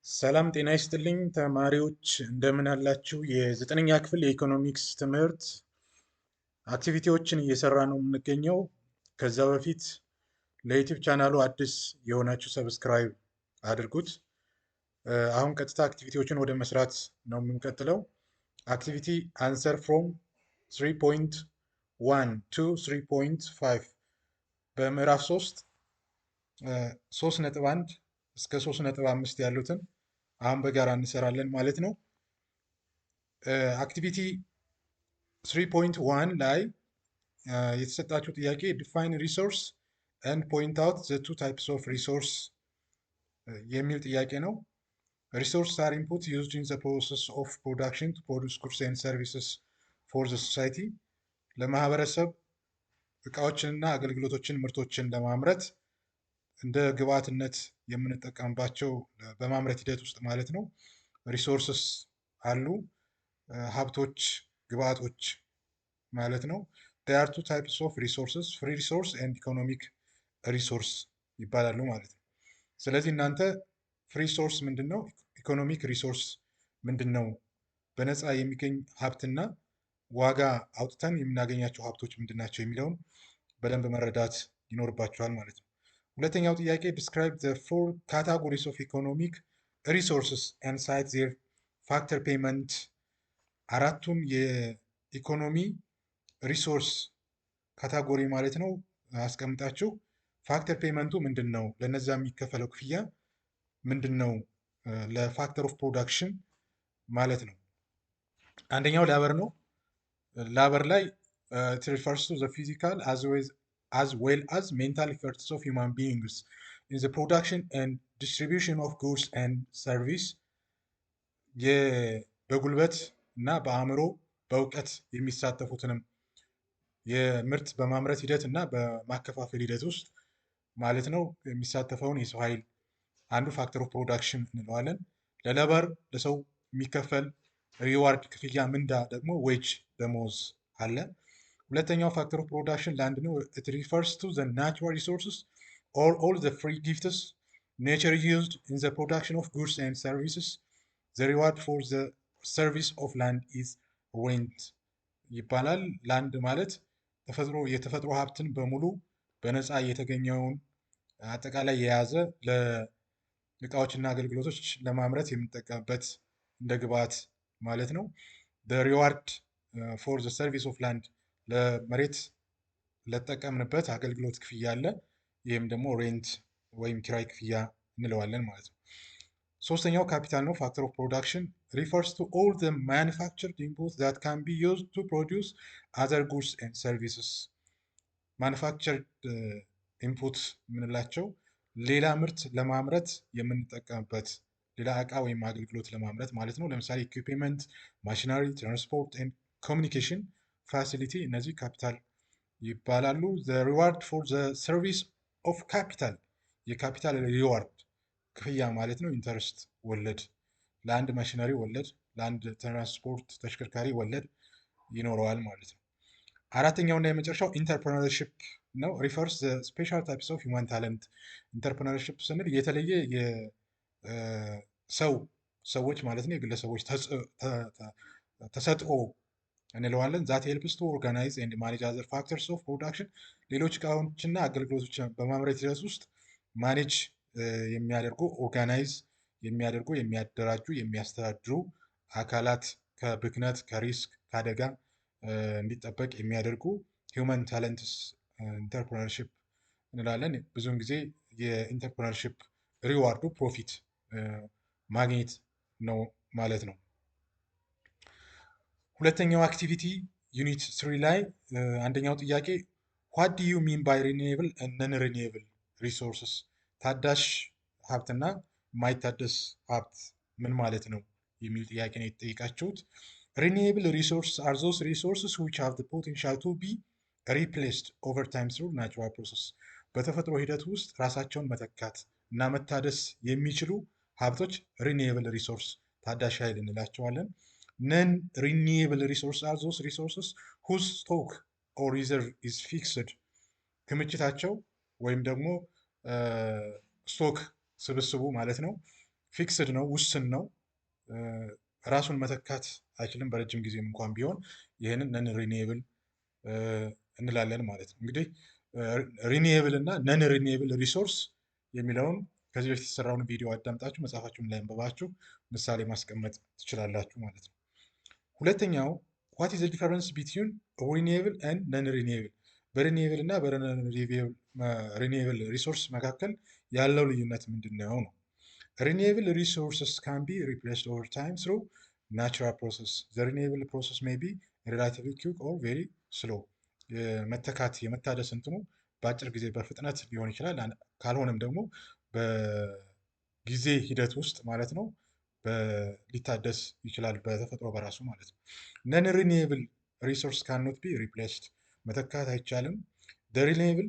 ሰላም ጤና ይስጥልኝ ተማሪዎች እንደምን አላችሁ? የዘጠነኛ ክፍል የኢኮኖሚክስ ትምህርት አክቲቪቲዎችን እየሰራ ነው የምንገኘው። ከዛ በፊት ለዩቲዩብ ቻናሉ አዲስ የሆናችሁ ሰብስክራይብ አድርጉት። አሁን ቀጥታ አክቲቪቲዎችን ወደ መስራት ነው የምንቀጥለው። አክቲቪቲ አንሰር ፍሮም 3.1 to 3.5 በምዕራፍ 3 3.1 እስከ 3.5 ያሉትን አሁን በጋራ እንሰራለን ማለት ነው። አክቲቪቲ 3.1 ላይ የተሰጣችሁ ጥያቄ ዲፋይን ሪሶርስ ኤንድ ፖይንት አውት ዘ ቱ ታይፕስ ኦፍ ሪሶርስ የሚል ጥያቄ ነው። ሪሶርስ አር ኢንፑት ዩዝድ ኢን ዘ ፕሮሰስ ኦፍ ፕሮዳክሽን ቱ ፕሮዲውስ ጉድስ ኤንድ ሰርቪስስ ፎር ዘ ሶሳይቲ። ለማህበረሰብ እቃዎችንና አገልግሎቶችን ምርቶችን ለማምረት እንደ ግብዓትነት የምንጠቀምባቸው በማምረት ሂደት ውስጥ ማለት ነው ሪሶርስስ አሉ፣ ሀብቶች፣ ግብዓቶች ማለት ነው። there are two types of resources free resource and economic resource ይባላሉ ማለት ነው። ስለዚህ እናንተ ፍሪ ሶርስ ምንድን ነው፣ ኢኮኖሚክ ሪሶርስ ምንድን ነው፣ በነፃ የሚገኝ ሀብትና ዋጋ አውጥተን የምናገኛቸው ሀብቶች ምንድን ናቸው የሚለውን በደንብ መረዳት ይኖርባቸዋል ማለት ነው። ሁለተኛው ጥያቄ describe the four categories of economic resources and cite their factor payment። አራቱን የኢኮኖሚ ሪሶርስ ካታጎሪ ማለት ነው አስቀምጣችሁ ፋክተር ፔመንቱ ምንድን ነው፣ ለነዛ የሚከፈለው ክፍያ ምንድን ነው፣ ለፋክተር ኦፍ ፕሮዳክሽን ማለት ነው። አንደኛው ላበር ነው። ላበር ላይ it refers to the physical as well as mental efforts of human beings in the production and distribution of goods and service። በጉልበት እና በአእምሮ በእውቀት የሚሳተፉትንም የምርት በማምረት ሂደት እና በማከፋፈል ሂደት ውስጥ ማለት ነው የሚሳተፈውን የሰው ኃይል አንዱ ፋክተር ኦፍ ፕሮዳክሽን እንለዋለን። ለለበር ለሰው የሚከፈል ሪዋርድ ክፍያ ምንዳ ደግሞ ዌጅ ደሞዝ አለ። ሁለተኛው ፋክተር ኦፍ ፕሮዳክሽን ላንድ ነው። it refers to the natural resources or all the free gifts nature used in the production of goods and services. the reward for the service of land is rent ይባላል። ላንድ ማለት የተፈጥሮ ሀብትን በሙሉ በነፃ የተገኘውን አጠቃላይ የያዘ ለእቃዎችና አገልግሎቶች ለማምረት የምንጠቀምበት እንደ ግብዓት ማለት ነው። the reward for the service of land ለመሬት ለተጠቀምንበት አገልግሎት ክፍያ አለ። ይህም ደግሞ ሬንት ወይም ኪራይ ክፍያ እንለዋለን ማለት ነው። ሶስተኛው ካፒታል ነው። ፋክተር ኦፍ ፕሮዳክሽን refers to all the manufactured inputs that can be used to produce other goods and services። ማኑፋክቸርድ ኢንፑት የምንላቸው ሌላ ምርት ለማምረት የምንጠቀምበት ሌላ እቃ ወይም አገልግሎት ለማምረት ማለት ነው። ለምሳሌ ኢኩዊፕመንት፣ ማሽነሪ፣ ትራንስፖርት ኤንድ ኮሚኒኬሽን ፋሲሊቲ እነዚህ ካፒታል ይባላሉ። the reward for the service of capital የካፒታል ሪዋርድ ክፍያ ማለት ነው። ኢንተረስት ወለድ፣ ለአንድ ማሽነሪ ወለድ፣ ለአንድ ትራንስፖርት ተሽከርካሪ ወለድ ይኖረዋል ማለት ነው። አራተኛውና የመጨረሻው ኢንተርፕረነርሺፕ ነው። ሪፈርስ ዘ ስፔሻል ታይፕስ ኦፍ ሂውማን ታለንት። ኢንተርፕረነርሺፕ ስንል የተለየ ሰዎች ማለት ነው የግለሰቦች ተሰጥኦ እንለዋለን። ዛት ሄልፕስ ቱ ኦርጋናይዝ ኤንድ ማኔጅ አዘር ፋክተርስ ኦፍ ፕሮዳክሽን ሌሎች እቃዎችና አገልግሎቶች በማምረት ሂደት ውስጥ ማኔጅ የሚያደርጉ ኦርጋናይዝ የሚያደርጉ የሚያደራጁ የሚያስተዳድሩ አካላት ከብክነት ከሪስክ ከአደጋ እንዲጠበቅ የሚያደርጉ ሂውመን ታለንትስ ኢንተርፕረነርሺፕ እንላለን። ብዙውን ጊዜ የኢንተርፕረነርሺፕ ሪዋርዱ ፕሮፊት ማግኘት ነው ማለት ነው። ሁለተኛው አክቲቪቲ ዩኒት 3 ላይ አንደኛው ጥያቄ what do you mean by renewable and non-renewable resources? ታዳሽ ሀብትና የማይታደስ ሀብት ምን ማለት ነው የሚል ጥያቄ ነው የተጠየቃችሁት። renewable resources are those resources which have the potential to be replaced over time through natural process። በተፈጥሮ ሂደት ውስጥ ራሳቸውን መተካት እና መታደስ የሚችሉ ሀብቶች renewable resource ታዳሽ ኃይል እንላቸዋለን። non-renewable resources are those resources whose stock or reserve is fixed። ክምችታቸው ወይም ደግሞ ስቶክ ስብስቡ ማለት ነው ፊክስድ ነው፣ ውስን ነው፣ ራሱን መተካት አይችልም በረጅም ጊዜም እንኳን ቢሆን። ይህንን ነን ሪኒዌብል እንላለን ማለት ነው። እንግዲህ ሪኒዌብል እና ነን ሪኒዌብል ሪሶርስ የሚለውን ከዚህ በፊት የተሰራውን ቪዲዮ አዳምጣችሁ መጽሐፋችሁን ላይ አንብባችሁ ምሳሌ ማስቀመጥ ትችላላችሁ ማለት ነው። ሁለተኛው ዋት ኢዝ ዲፈረንስ ቢትዊን ሪኒዌብል ኤንድ ነን ሪኒዌብል፣ በሪኒዌብል እና በነን ሪኒዌብል ሪሶርስ መካከል ያለው ልዩነት ምንድን ነው ነው። ሪኒዌብል ሪሶርስስ ካን ቢ ሪፕሌስድ ኦቨር ታይም ትሩ ናቹራል ፕሮሰስ ዘ ሪኒዌብል ፕሮሰስ ሜይ ቢ ሪላቲቭሊ ኩዊክ ኦር ቬሪ ስሎ። የመተካት የመታደስ እንትኑ በአጭር ጊዜ በፍጥነት ሊሆን ይችላል፣ ካልሆነም ደግሞ በጊዜ ሂደት ውስጥ ማለት ነው ሊታደስ ይችላል በተፈጥሮ በራሱ ማለት ነው። ነን ሪኒዌብል ሪሶርስ ካንኖት ቢ ሪፕሌስድ፣ መተካት አይቻልም። ሪኒዌብል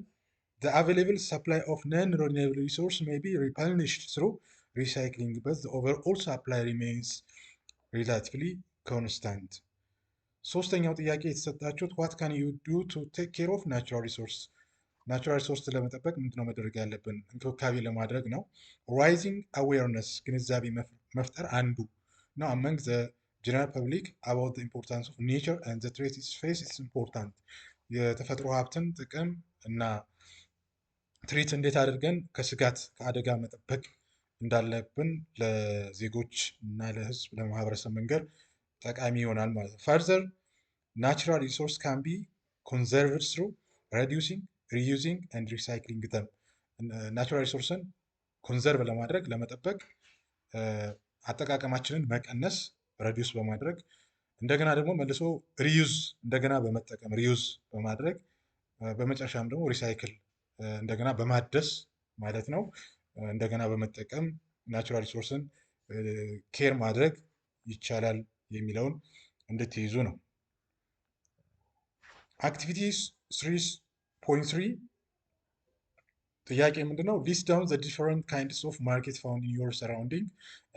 the available supply of non-renewable resource may be replenished through recycling, but the overall supply remains relatively constant. ሶስተኛው ጥያቄ የተሰጣችሁት what can you do to take care of natural resource፣ ናቹራል ሪሶርስ ለመጠበቅ ምንድነው መደረግ ያለብን? እንክብካቤ ለማድረግ ነው። ራይዚንግ አዌርነስ፣ ግንዛቤ መፍጠር አንዱ ነው። among the general public about the importance of nature and the threat it faces is important። የተፈጥሮ ሀብትን ጥቅም እና ትሪት እንዴት አድርገን ከስጋት ከአደጋ መጠበቅ እንዳለብን ለዜጎች እና ለህዝብ ለማህበረሰብ መንገር ጠቃሚ ይሆናል ማለት ነው። ፈርዘር ናቹራል ሪሶርስ ካን ቢ ኮንዘርቭድ ትሩ ሬዲዩሲንግ ሪዩዚንግ ኤንድ ሪሳይክሊንግ ደም። ናቹራል ሪሶርስን ኮንዘርቭ ለማድረግ ለመጠበቅ አጠቃቀማችንን መቀነስ ሬዲዩስ በማድረግ እንደገና ደግሞ መልሶ ሪዩዝ እንደገና በመጠቀም ሪዩዝ በማድረግ በመጨረሻም ደግሞ ሪሳይክል እንደገና በማደስ ማለት ነው እንደገና በመጠቀም ናቹራል ሪሶርስን ኬር ማድረግ ይቻላል የሚለውን እንድትይዙ ነው። አክቲቪቲስ 3.3 ጥያቄ ምንድነው? ሊስት ዳውን ዘ ዲፈረንት ካይንድስ ኦፍ ማርኬት ፋውንድ ኢን ዮር ሰራውንዲንግ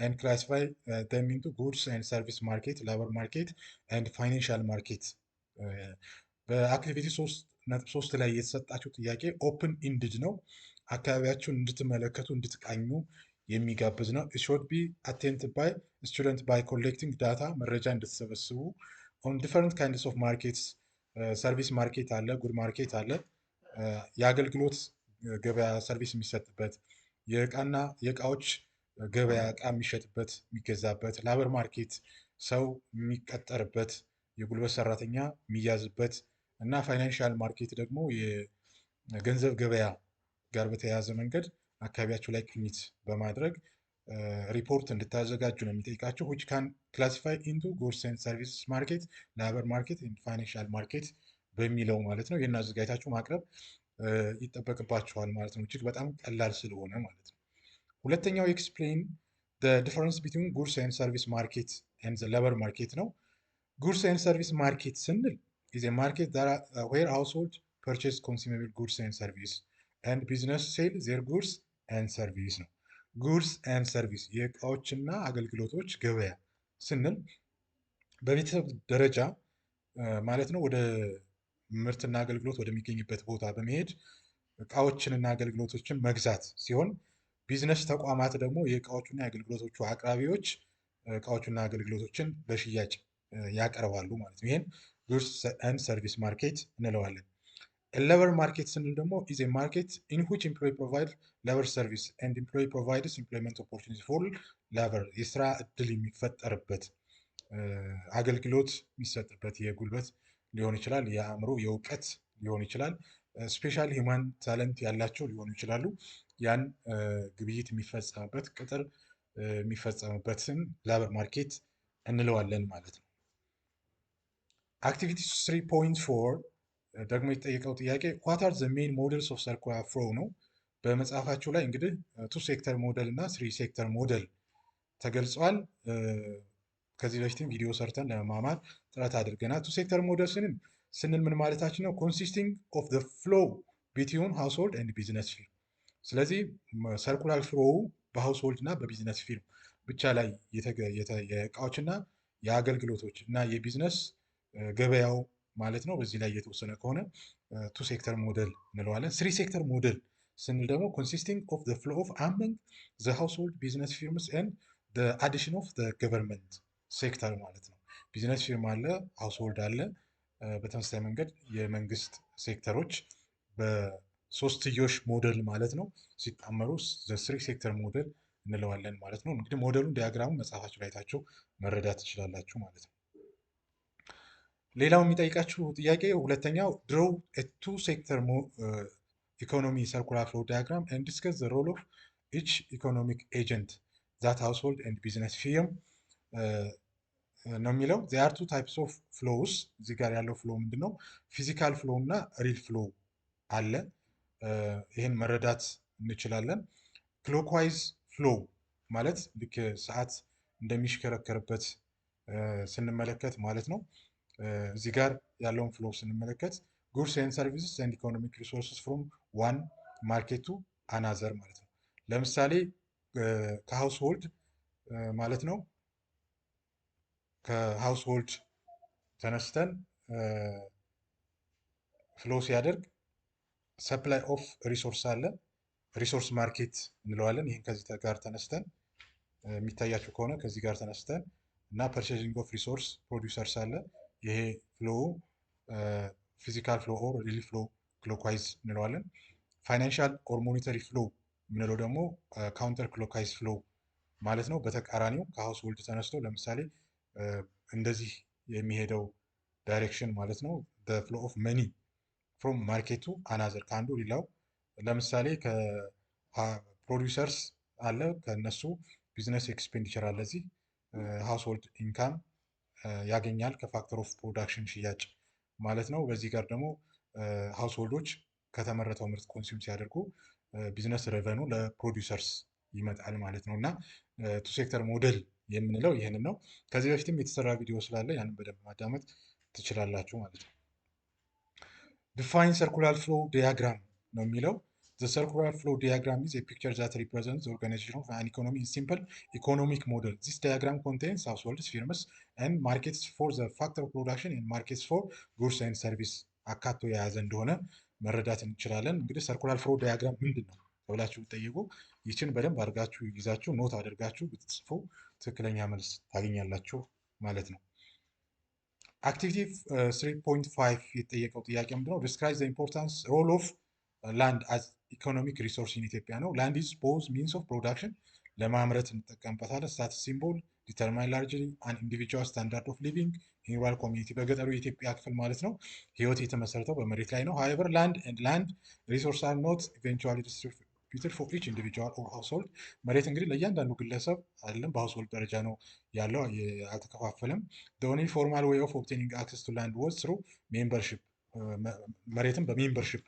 ኤንድ ክላሲፋይ ዘም ኢንቱ ጉድስ ኤንድ ሰርቪስ ማርኬት፣ ላበር ማርኬት ኤንድ ፋይናንሻል ማርኬት። በአክቲቪቲ 3 ላይ የተሰጣችሁ ጥያቄ ኦፕን ኢንድድ ነው። አካባቢያችሁን እንድትመለከቱ እንድትቃኙ የሚጋብዝ ነው። ሾድ ቢ አቴንት ባይ ስቱደንት ባይ ኮሌክቲንግ ዳታ፣ መረጃ እንድትሰበስቡ ኦን ዲፈረንት ካይንድስ ኦፍ ማርኬትስ። ሰርቪስ ማርኬት አለ፣ ጉድ ማርኬት አለ፣ የአገልግሎት ገበያ ሰርቪስ የሚሰጥበት፣ የእቃና የእቃዎች ገበያ እቃ የሚሸጥበት የሚገዛበት፣ ላበር ማርኬት ሰው የሚቀጠርበት የጉልበት ሰራተኛ የሚያዝበት እና ፋይናንሻል ማርኬት ደግሞ የገንዘብ ገበያ ጋር በተያያዘ መንገድ አካባቢያችሁ ላይ ቅኝት በማድረግ ሪፖርት እንድታዘጋጁ ነው የሚጠይቃችሁ። which can classify into goods and services market, labor market and financial market በሚለው ማለት ነው። ይህን አዘጋጅታችሁ ማቅረብ ይጠበቅባችኋል ማለት ነው። እጅግ በጣም ቀላል ስለሆነ ማለት ነው። ሁለተኛው explain the difference between goods and service market and the labor market ነው። goods and service market ስንል is a market that where household purchase consumable goods and service and business sell their goods and service ነው። ጉድስ ኤንድ ሰርቪስ የእቃዎችና አገልግሎቶች ገበያ ስንል በቤተሰብ ደረጃ ማለት ነው። ወደ ምርትና አገልግሎት ወደሚገኝበት ቦታ በመሄድ እቃዎችንና አገልግሎቶችን መግዛት ሲሆን፣ ቢዝነስ ተቋማት ደግሞ የእቃዎቹና የአገልግሎቶቹ አቅራቢዎች እቃዎቹና አገልግሎቶችን በሽያጭ ያቀርባሉ ማለት ነው። ይህን ጉድስ ኤንድ ሰርቪስ ማርኬት እንለዋለን። ሌበር ማርኬት ስንል ደግሞ ኢዝ ኤ ማርኬት ኢን ዊች ኤምፕሎይ ፕሮቫይድ ሌበር ሰርቪስ ኤንድ ኤምፕሎይ ፕሮቫይድስ ኤምፕሎይመንት ኦፖርቹኒቲ ፎር ሌበር፣ የስራ እድል የሚፈጠርበት አገልግሎት የሚሰጥበት የጉልበት ሊሆን ይችላል፣ የአእምሮ የእውቀት ሊሆን ይችላል፣ ስፔሻል ሂውማን ታለንት ያላቸው ሊሆኑ ይችላሉ። ያን ግብይት የሚፈጸምበት ቅጥር የሚፈጸምበትን ሌበር ማርኬት እንለዋለን ማለት ነው። አክቲቪቲ 3.4 ደግሞ የተጠየቀው ጥያቄ ዋት አር ዘ ሜን ሞዴልስ ኦፍ ሰርኩላር ፍሎ ነው። በመጽሐፋችሁ ላይ እንግዲህ 2 ሴክተር ሞዴል እና 3 ሴክተር ሞዴል ተገልጿል። ከዚህ በፊትም ቪዲዮ ሰርተን ለመማማር ጥረት አድርገናል። 2 ሴክተር ሞዴል ስንል ምን ማለታችን ነው? ኮንሲስቲንግ ኦፍ ዘ ፍሎ ቢትዊን ሃውስሆልድ ኤንድ ቢዝነስ ፊርም። ስለዚህ ሰርኩላር ፍሎው በሃውስሆልድ እና በቢዝነስ ፊርም ብቻ ላይ የእቃዎችና የአገልግሎቶች እና የቢዝነስ ገበያው ማለት ነው። በዚህ ላይ የተወሰነ ከሆነ 2 ሴክተር ሞዴል እንለዋለን። 3 ሴክተር ሞዴል ስንል ደግሞ ኮንሲስቲንግ ኦፍ ዘ ፍሎ ኦፍ አመንግ ዘ ሃውስሆልድ ቢዝነስ ፊርምስ ኤንድ ዘ አዲሽን ኦፍ ዘ ገቨርንመንት ሴክተር ማለት ነው። ቢዝነስ ፊርም አለ፣ ሃውስሆልድ አለ። በተመሳሳይ መንገድ የመንግስት ሴክተሮች በሶስትዮሽ ሞዴል ማለት ነው ሲጣመሩ ዘ ስሪ ሴክተር ሞዴል እንለዋለን ማለት ነው። እንግዲህ ሞዴሉን ዲያግራሙ መጽሐፋችሁ ላይ አይታችሁ መረዳት ትችላላችሁ ማለት ነው። ሌላው የሚጠይቃችሁ ጥያቄ ሁለተኛው ድሮው ቱ ሴክተር ኢኮኖሚ ሰርኩላር ፍሎ ዲያግራም ኤንድ ዲስከስ ዘ ሮል ኦፍ ኢች ኢኮኖሚክ ኤጀንት ዛት ሃውስሆልድ ኤንድ ቢዝነስ ፊርም ነው የሚለው። ዜር አር ቱ ታይፕስ ኦፍ ፍሎውስ። እዚህ ጋር ያለው ፍሎ ምንድን ነው? ፊዚካል ፍሎ እና ሪል ፍሎ አለ። ይህን መረዳት እንችላለን። ክሎክዋይዝ ፍሎ ማለት ልክ ሰዓት እንደሚሽከረከርበት ስንመለከት ማለት ነው። እዚህ ጋር ያለውን ፍሎ ስንመለከት ጉድስ ኤንድ ሰርቪስስ ኤንድ ኢኮኖሚክ ሪሶርስስ ፍሮም ዋን ማርኬት ቱ አናዘር ማለት ነው። ለምሳሌ ከሃውስሆልድ ማለት ነው ከሃውስሆልድ ተነስተን ፍሎ ሲያደርግ ሰፕላይ ኦፍ ሪሶርስ አለ፣ ሪሶርስ ማርኬት እንለዋለን። ይህን ከዚህ ጋር ተነስተን የሚታያቸው ከሆነ ከዚህ ጋር ተነስተን እና ፐርቼዚንግ ኦፍ ሪሶርስ ፕሮዲውሰርስ አለ። ይሄ ፍሎ ፊዚካል ፍሎ ኦር ሪል ፍሎ ክሎክዋይዝ እንለዋለን። ፋይናንሻል ኦር ሞኔተሪ ፍሎ የምንለው ደግሞ ካውንተር ክሎክዋይዝ ፍሎ ማለት ነው። በተቃራኒው ከሃውስሆልድ ተነስቶ ለምሳሌ እንደዚህ የሚሄደው ዳይሬክሽን ማለት ነው። ፍሎ ኦፍ መኒ ፍሮም ማርኬቱ አናዘር ከአንዱ ሌላው። ለምሳሌ ከፕሮዲውሰርስ አለ ከነሱ ቢዝነስ ኤክስፔንዲቸር አለ። እዚህ ሃውስሆልድ ኢንካም ያገኛል ከፋክተር ኦፍ ፕሮዳክሽን ሽያጭ ማለት ነው። በዚህ ጋር ደግሞ ሃውስሆልዶች ከተመረተው ምርት ኮንሱም ሲያደርጉ ቢዝነስ ሬቨኑ ለፕሮዲውሰርስ ይመጣል ማለት ነው። እና ቱ ሴክተር ሞዴል የምንለው ይህንን ነው። ከዚህ በፊትም የተሰራ ቪዲዮ ስላለ ያንን በደንብ ማዳመጥ ትችላላችሁ ማለት ነው። ዲፋይን ሰርኩላር ፍሎ ዲያግራም ነው የሚለው። The circular flow diagram is a picture that represents the organization of an economy in simple economic model. This diagram contains households, firms, and markets for the factor of production and markets for goods and service አካቶ የያዘ እንደሆነ መረዳት እንችላለን። እንግዲህ ሰርኩላር ፍሎ ዲያግራም ምንድን ነው ተብላችሁ ብትጠይቁ ይችን በደንብ አድርጋችሁ ይዛችሁ ኖት አድርጋችሁ ብትጽፉ ትክክለኛ መልስ ታገኛላችሁ ማለት ነው። አክቲቪቲ 3.5 የተጠየቀው ጥያቄ ምንድነው? ዲስክራይብ ዘ ኢምፖርታንስ ሮል ኦፍ ላንድ አዝ ኢኮኖሚክ ሪሶርስ ኢን ኢትዮጵያ ነው። ላንድ ኢዝ ቦዝ ሚንስ ኦፍ ፕሮዳክሽን ለማምረት እንጠቀምበታለን። ስታትስ ሲምቦል ዲተርማይን ላርጅሊ አን ኢንዲቪጁዋል ስታንዳርድ ኦፍ ሊቪንግ ኢን ሩራል ኮሚኒቲ በገጠሩ የኢትዮጵያ ክፍል ማለት ነው። ህይወት የተመሰረተው በመሬት ላይ ነው። ሃዌቨር ላንድ ኤንድ ላንድ ሪሶርስ አር ኖት ኢቨንቹዋሊ ዲስትሪቢዩትድ ፎር ኢች ኢንዲቪጁዋል ኦር ሃውስሆልድ። መሬት እንግዲህ ለእያንዳንዱ ግለሰብ አይደለም በሃውስሆልድ ደረጃ ነው ያለው፣ አልተከፋፈለም። ዘ ኦንሊ ፎርማል ዌይ ኦፍ ኦብቴኒንግ አክሰስ ቱ ላንድ ወዝ ትሩ ሜምበርሺፕ። መሬትም በሜምበርሺፕ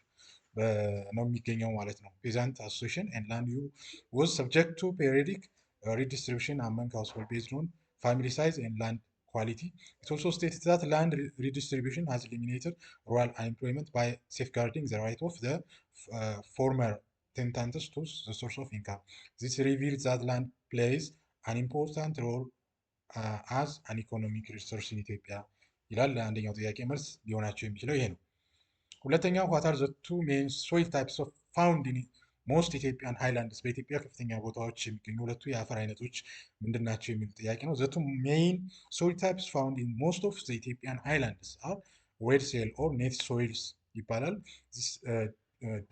ነው የሚገኘው ማለት ነው። ፔዛንት አሶሲዬሽን ኤንድ ላንድ ዩ ወዝ ሰብጀክት ቱ ፔሪዮዲክ ሪዲስትሪቢዩሽን አመንግ ሃውስሆልድ ቤዝድ ኦን ፋሚሊ ሳይዝ ኤንድ ላንድ quality. It also stated that land redistribution has eliminated rural unemployment by safeguarding the right of the former tenants to the source of income. This reveals that land plays an important role as an economic resource in Ethiopia ይላል። አንደኛው ጥያቄ መልስ ሊሆናቸው የሚችለው ይሄ ነው። ሁለተኛው what are the two main soil types of found in ሞስት ኢትዮጵያን ሃይላንድስ በኢትዮጵያ ከፍተኛ ቦታዎች የሚገኙ ሁለቱ የአፈር አይነቶች ምንድናቸው የሚል ጥያቄ ነው። ዘ ቱ ሜይን ሶይል ታይፕስ ፋውንድ ኢን ሞስት ኦፍ ዘ ኢትዮጵያን ሃይላንድስ አር ዌድ ሶይል ኦር ኔት ሶይልስ ይባላል። ዚስ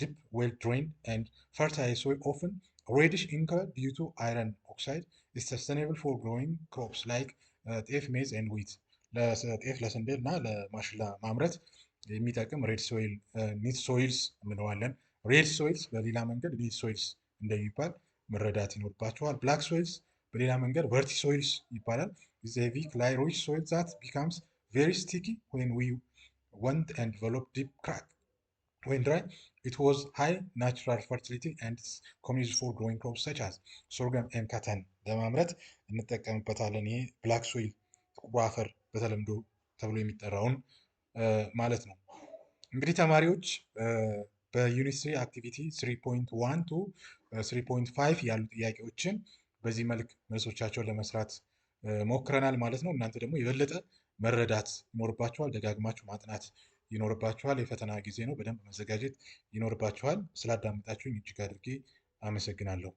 ዲፕ ዌል ድሬንድ ኤንድ ፈርታይል ሶይል ኦፍን ሬዲሽ ኢን ከለር ዲዩ ቱ አይረን ኦክሳይድ ኢዝ ሰስቴኔብል ፎር ግሮዊንግ ክሮፕስ ላይክ ጤፍ፣ ሜዝ ኤንድ ዊት። ለጤፍ፣ ለስንዴ እና ለማሽላ ማምረት የሚጠቅም ሬድ ሶይል ኒት ሶይልስ እንለዋለን። ሬድ ሶይልስ በሌላ መንገድ ኒት ሶይልስ እንደሚባል መረዳት ይኖርባቸዋል። ብላክ ሶይልስ በሌላ መንገድ ቨርቲ ሶይልስ ይባላል። ሄቪ ክላይ ሮች ሶይል ዛት ቢካምስ ቬሪ ስቲኪ ዌን ዊ ወንት ኤንድ ዴቨሎፕ ዲፕ ክራክ ዌን ድራይ ኢት ዋዝ ሃይ ናቹራል ፈርቲሊቲ ኤንድ ኮሚዝ ፎር ግሮዊንግ ክሮፕስ ሰች አዝ ሶርገም ኤንድ ካተን ለማምረት እንጠቀምበታለን። ይሄ ብላክ ሶይል ጥቁሩ አፈር በተለምዶ ተብሎ የሚጠራውን ማለት ነው። እንግዲህ ተማሪዎች በዩኒት 3 አክቲቪቲ 3.1 ቱ 3.5 ያሉ ጥያቄዎችን በዚህ መልክ መልሶቻቸውን ለመስራት ሞክረናል ማለት ነው። እናንተ ደግሞ የበለጠ መረዳት ይኖርባችኋል፣ ደጋግማችሁ ማጥናት ይኖርባችኋል። የፈተና ጊዜ ነው። በደንብ መዘጋጀት ይኖርባችኋል። ስላዳመጣችሁኝ እጅግ አድርጌ አመሰግናለሁ።